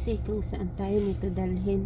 kasi kung saan tayo nito dalhin.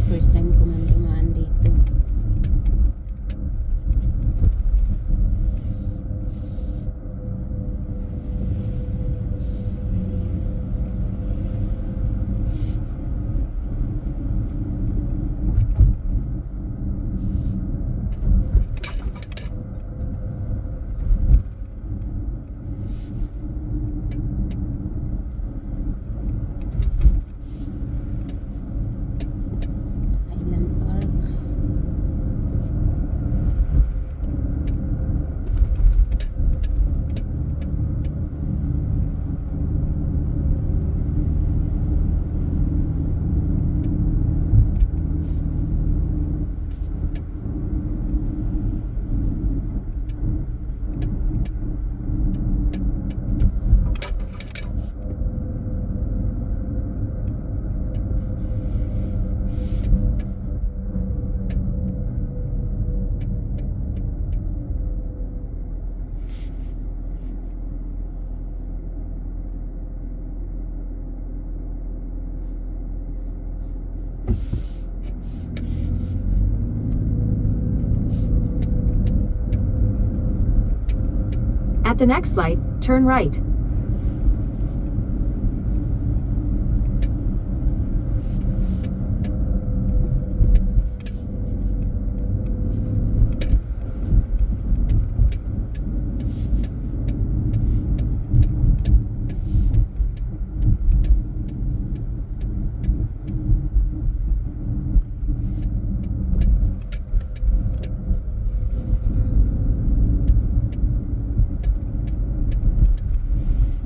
First time ko man dumaan dito. At the next light, turn right.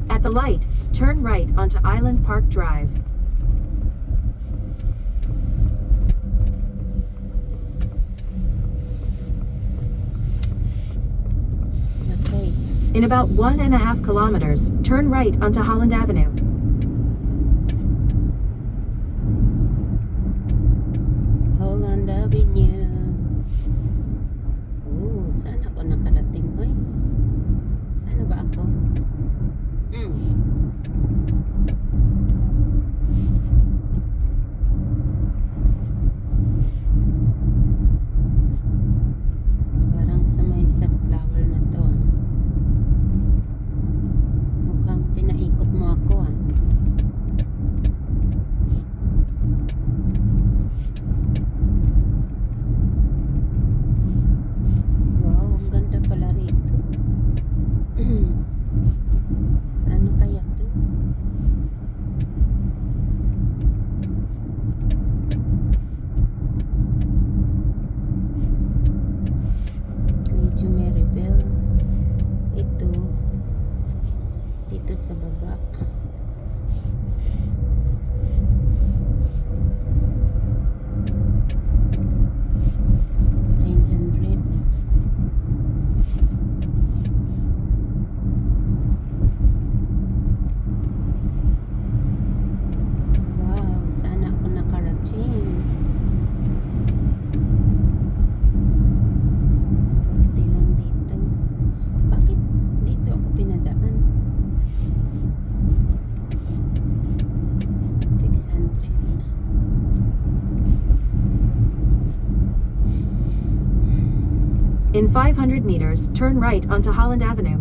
At the light, turn right onto Island Park Drive. Okay. In about 1.5 kilometers, turn right onto Holland Avenue. Holland Avenue. Saan ako nakarating? Oy. Sana ba ako? Parang sa may sunflower na to. Mukhang pinaikot mo ako ah. Wow, ang ganda pala rito. Saan na kaya to? Medyo Maryville. Ito dito sa baba. Konti lang dito. Bakit dito ako pinadaan? In 500 meters, turn right onto Holland Avenue.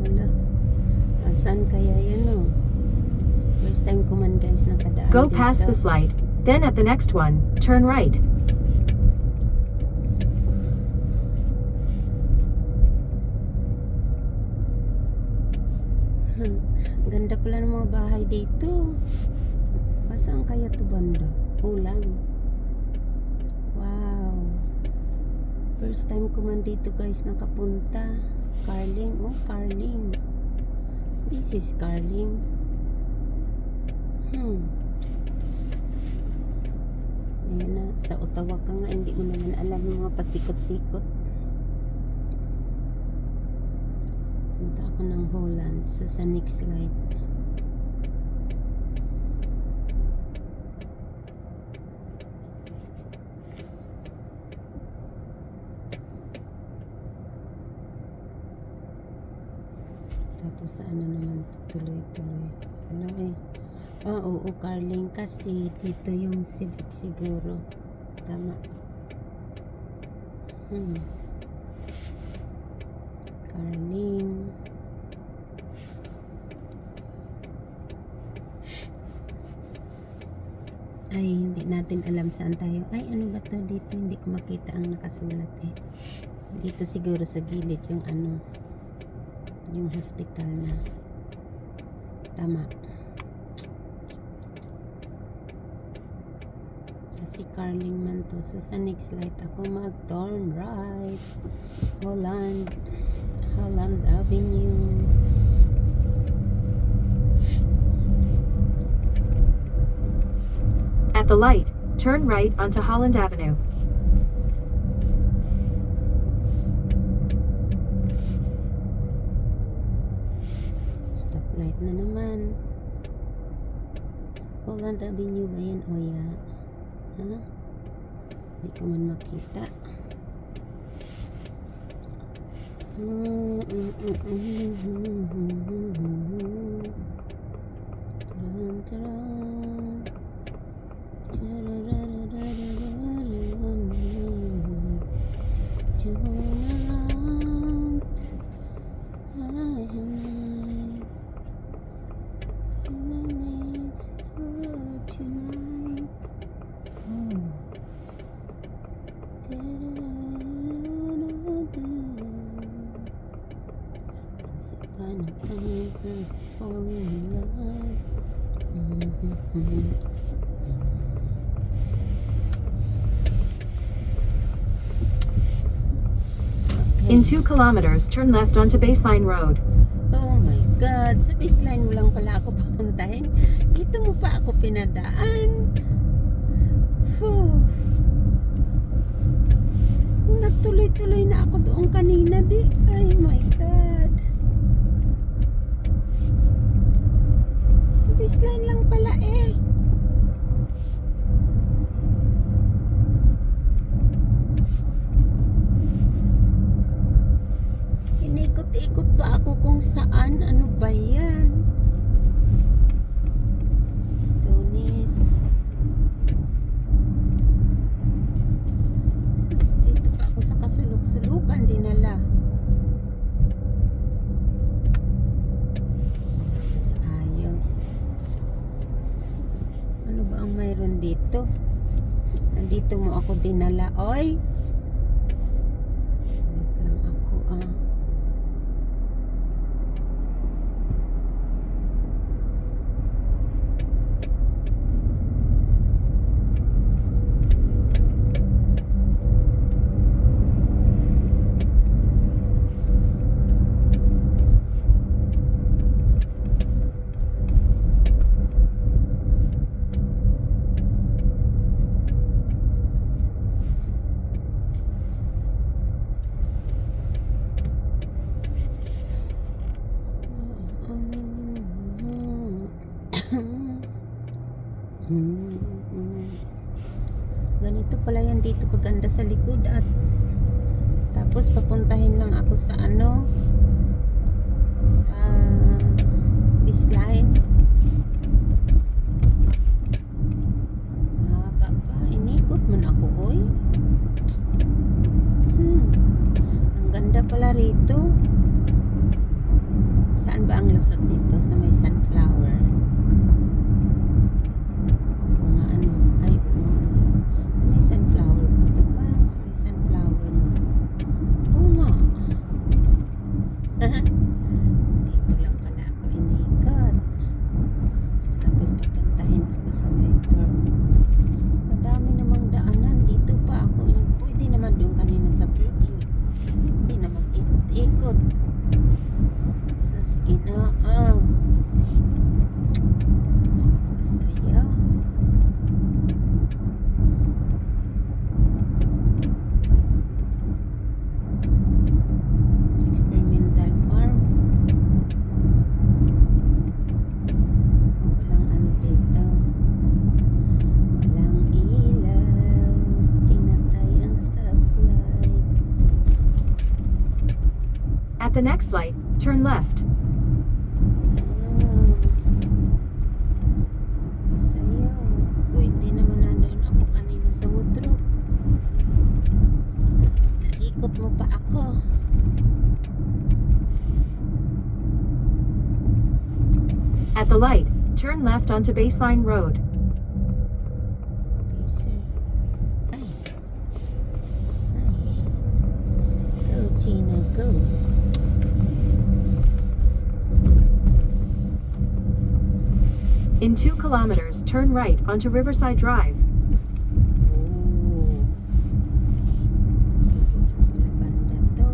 Wala. Saan kaya yan oh? First time ko man guys nakadaan Go dito. past this light, then at the next one, turn right. Ganda pala ng mga bahay dito. Saan kaya to banda? Ulang. Wow. First time ko man dito guys nakapunta. Carling. Oh, Carling. This is Carling. Ayan na. Sa Ottawa ka nga. Hindi mo naman alam yung mga pasikot-sikot. Punta ako ng Holland. So sa next light. Tapos sa ano naman tuloy-tuloy. Wala eh. Oo, Carling kasi dito yung Civic siguro. Tama. Carling. Ay, hindi natin alam saan tayo. Ay, ano ba to dito? Hindi ko makita ang nakasulat eh. Dito siguro sa gilid yung ano, yung hospital na. Tama. Kasi Carling man to. So sa next light ako mag-turn right. Holland Avenue. At the light, turn right onto Holland Avenue. Stoplight na naman. Holland Avenue ba yan? O ya. Ha? Hindi ko man makita. Taran, In 2 kilometers, turn left onto Baseline Road. Oh my God, sa baseline mo lang pala ako papuntahin. Dito mo pa ako pinadaan. Nagtuloy-tuloy na ako doon kanina di. Ay my God. Baseline lang pala eh. Inikot-ikot pa ako kung saan. Ano ba yan? Tunis. Sus, dito pa ako sa kasuluk-sulukan dinala. Mas ayos. Ano ba ang mayroon dito? Nandito mo ako dinala. Oy! Wait lang ako Ganito pala yan dito kaganda sa likod at tapos papuntahin lang ako sa ano, sa baseline. Papa, inikot man ako, oy. Ang ganda pala rito. Saan ba ang lusot dito? Sa may sunflower. O nga ano, ay o nga may sunflower pa to. Parang sa may sunflower nga. Oo nga. Dito lang pala ako inikot. Tapos papuntahin ako sa may turn. Madami namang daanan. Dito pa ako. Pwede naman doon kanina sa preview. Hindi na mag-ikot-ikot. Sus, ginaa. Masaya. Experimental farm. Walang ano dito. Walang ilaw. Pinatay ang stoplight. At the next light, turn left. Masaya. Pwede naman nandoon ako kanina sa wardrobe. Naikot mo pa ako. At the light, turn left onto Baseline Road. Pacer. Ay. Ay. Go, Gina, go. In 2 kilometers, turn right onto Riverside Drive. Oh. Subukan pala banda to.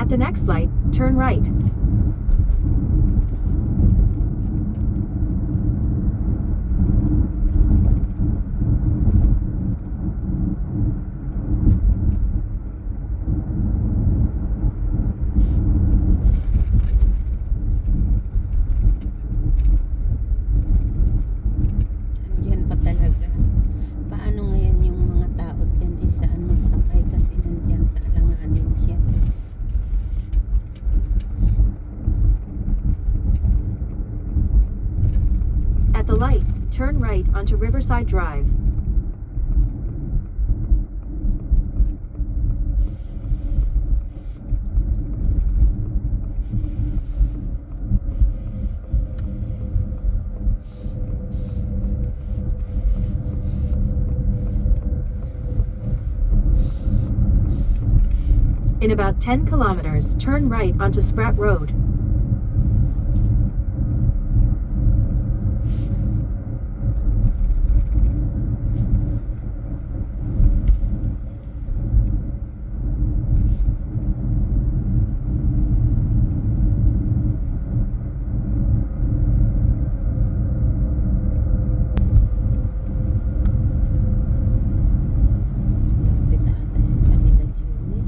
At the next light, turn right. Diyan pa talaga. Paano ngayon yung mga tao dyan ay saan magsakay kasi nandyan sa alanganin siya. At the light, turn right onto Riverside Drive. In about 10 kilometers, turn right onto Spratt Road. Lapit ata yan sa kanila, Joey.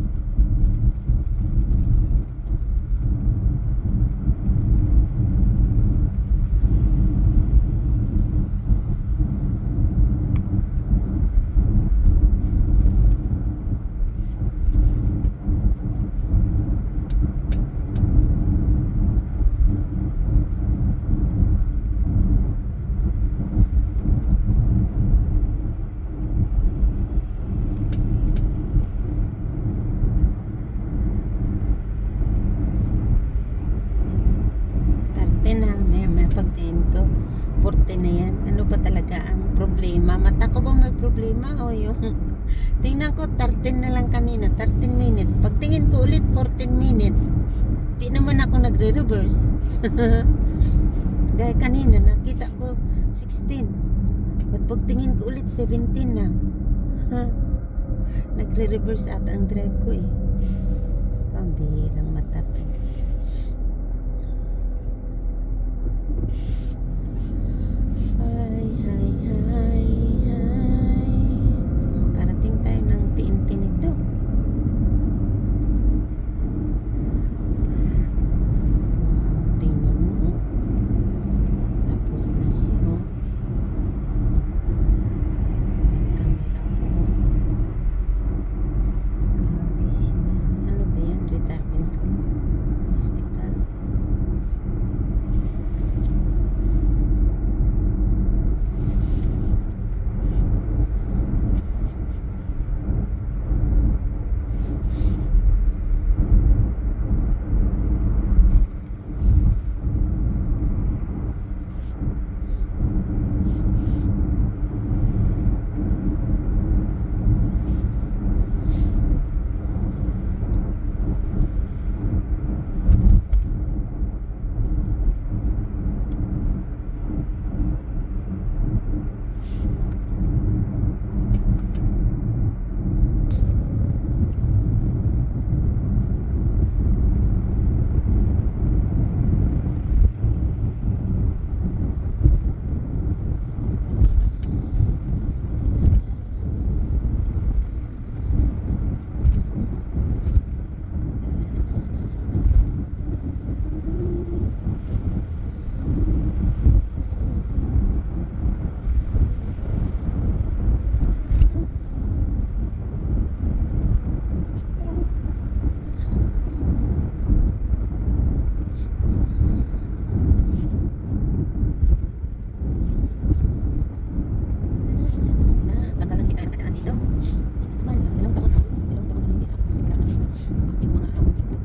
pagtingin ko 40 na yan. Ano ba talaga ang problema? Mata ko bang may problema o yung tingnan ko 13 na lang kanina, 13 minutes. Pagtingin ko ulit 14 minutes. Di naman ako nagre-reverse. Gaya kanina nakita ko 16. At pagtingin ko ulit 17 na. Nagre-reverse at ang drive ko eh. Pambihirang mata to. Hi. So, makarating tayo ng TNT nito. Wow, tingnan mo. Tapos na siya. May camera po. Grabe siya. Ano ba yan? Retirement home? Hospital? Tagalan kita nakadaan dito. Naman, dalawang taon na hindi ako kasi wala naman yung mga araw dito.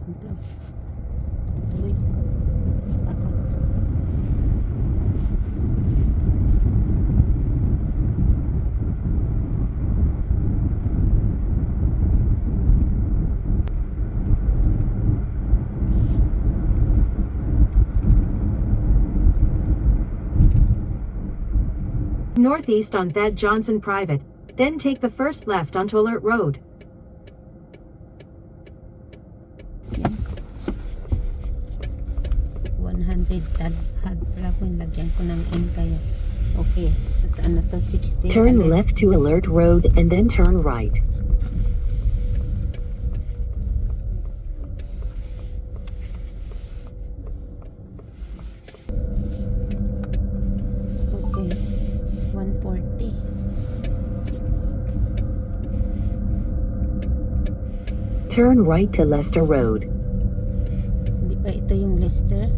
Ito. Tuloy. Sparkle. Northeast on Thad Johnson Private, then take the first left onto Alert Road. Yan. 100 tad had pala ko yung lagyan ko ng N kaya. Okay. So saan na to? 60. Turn Alert. left to Alert Road and then turn right. Okay. 140. Turn right to Leicester Road. Hindi pa ito yung Leicester.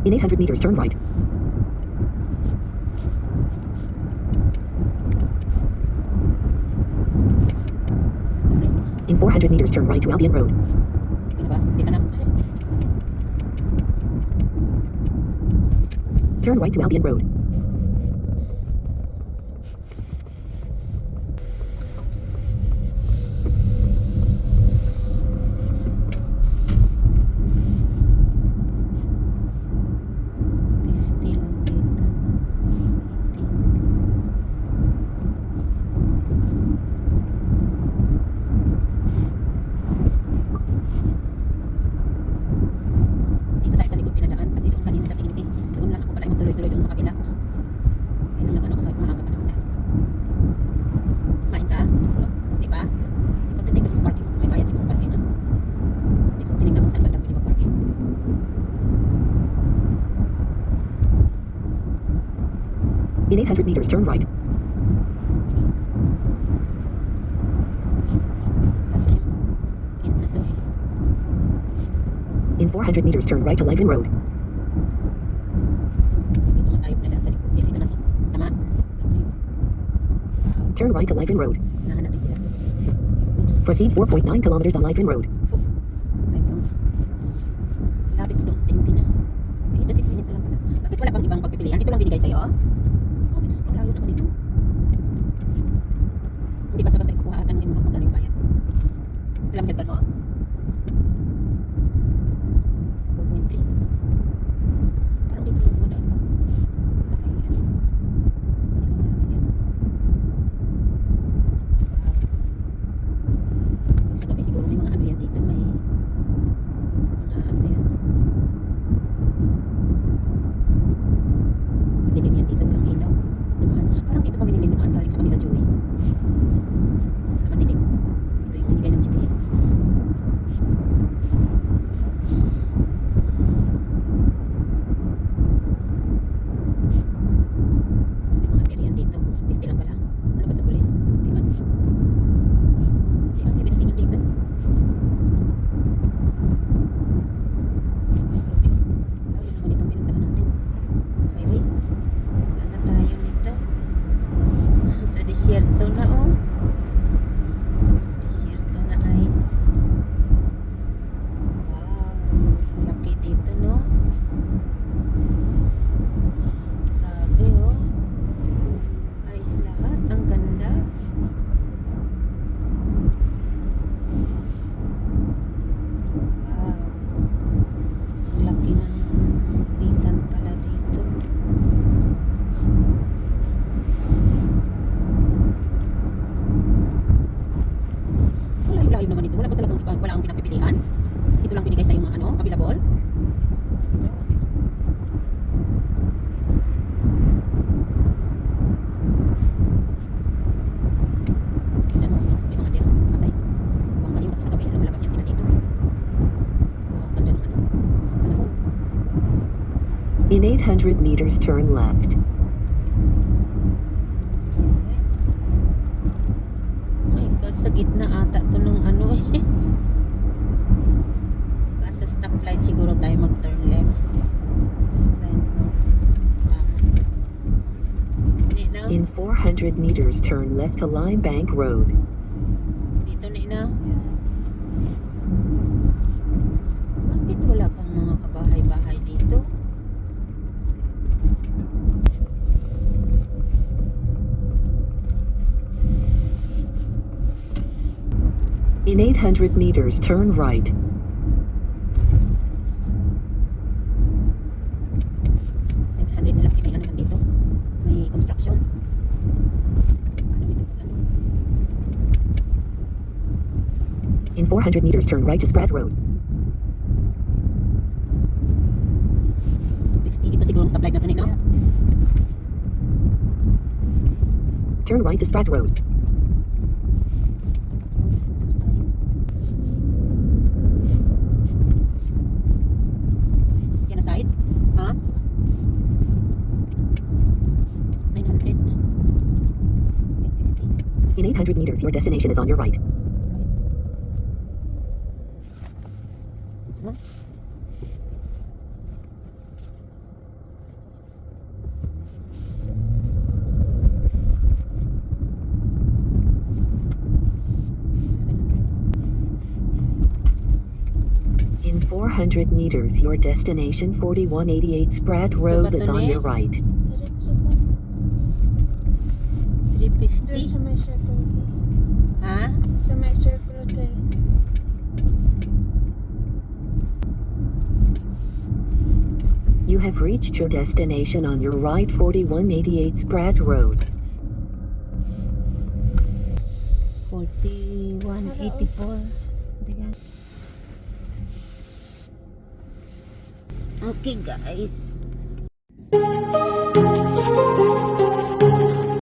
In 800 meters, turn right. In 400 meters, turn right to Albion Road. Di ba? Di ba na? Turn right to Albion Road. In 800 meters, turn right. Hit na to eh. In 400 meters, turn right to Langren Road. Dito nga tayo pinadaan sa likod. Dito na to. Tama? Turn right to Langren Road. Unahan natin sila. Oops. Proceed 4.9 kilometers on Langren Road. Ay, bang. Lapit ko doon sa tinti niya. Eh, ito 6 minutes na lang pala. Bakit wala pang ibang pagpipilian? Dito lang binigay sa'yo, oh? Oh, may sobrang layo naman ito. Hindi basta-basta ikukuha at tanungin mo kung magkano yung bayad. Alam mo headband mo, oh? 4.3. Parang dito lang dumadaan pa. Okay, ano? Pag sa gabi siguro may mga ano yan dito. May mga ano yan. Madilim yan dito. Walang ilaw. Pag dumaan. Parang dito kami nilinumaan galing sa kanila, Joey. Madilim. Ito yung binigay ng GPS. May mga teriyan dito. 50 lang pala. Ano ba ito, police? Timan. May mga 70 man dito. Grabe, oh. Malayo naman itong pinuntahan natin. Highway. Saan na tayo nito? Sa disyerto na, oh. Disyerto na, ice. Wow. Laki dito, no? Grabe, oh. Ice lahat. Ang ganda. Wow. Ang laki ng bigan pala dito. Layo-layo naman ito. Wala ba talagang iba? Wala ang pinagpipilian? Ito lang binigay sa yung mga ano, available? Tignan mo, may mga tira, matay. Bangga yung kasi sa gabi, lumalabas yan sila dito. Oh, ang ganda ng ano. Panahon. In 800 meters, turn left. Turn left. My God, sa gitna ata to nung ano eh. Sa stoplight siguro tayo mag-turn left. Line up. Tama. Hindi na. In 400 meters, turn left to Lime Bank Road. Dito na ina. Bakit wala pang mga kabahay-bahay dito? In 800 meters, turn right. 700 na lang. May ano lang dito. May construction. Paano dito pag ano? In 400 meters, turn right to Spratt Road. 250. Ito siguro ang stoplight natin, no? Turn right to Spratt Road. Yan na side? Ha? 900. 850. In 800 meters, your destination is on your right. Huh? In 400 meters, your destination 4188 Spratt Road is on your right. Diretso po. Doon 350? sa may circle K. Ha? Sa may circle K. You have reached your destination on your right 4188 Spratt Road. 4184. Teka. Okay guys.